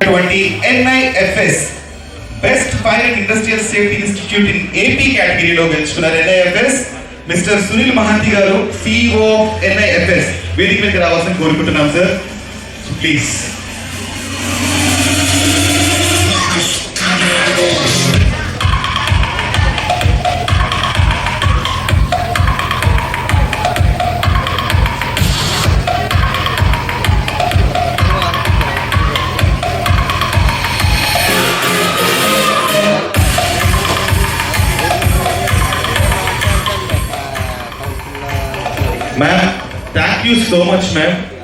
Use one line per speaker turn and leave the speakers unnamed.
NIFS Best Fire and Industrial Safety Institute in AP కేటగిరీలో గెలుచుకున్నారు. NIFS mister Sunil Mahant గారు CEO NIFS వేదిక మీదకి రావాల్సిన కోరుకుంటున్నాం sir. Please. Ma'am, thank you so much, ma'am.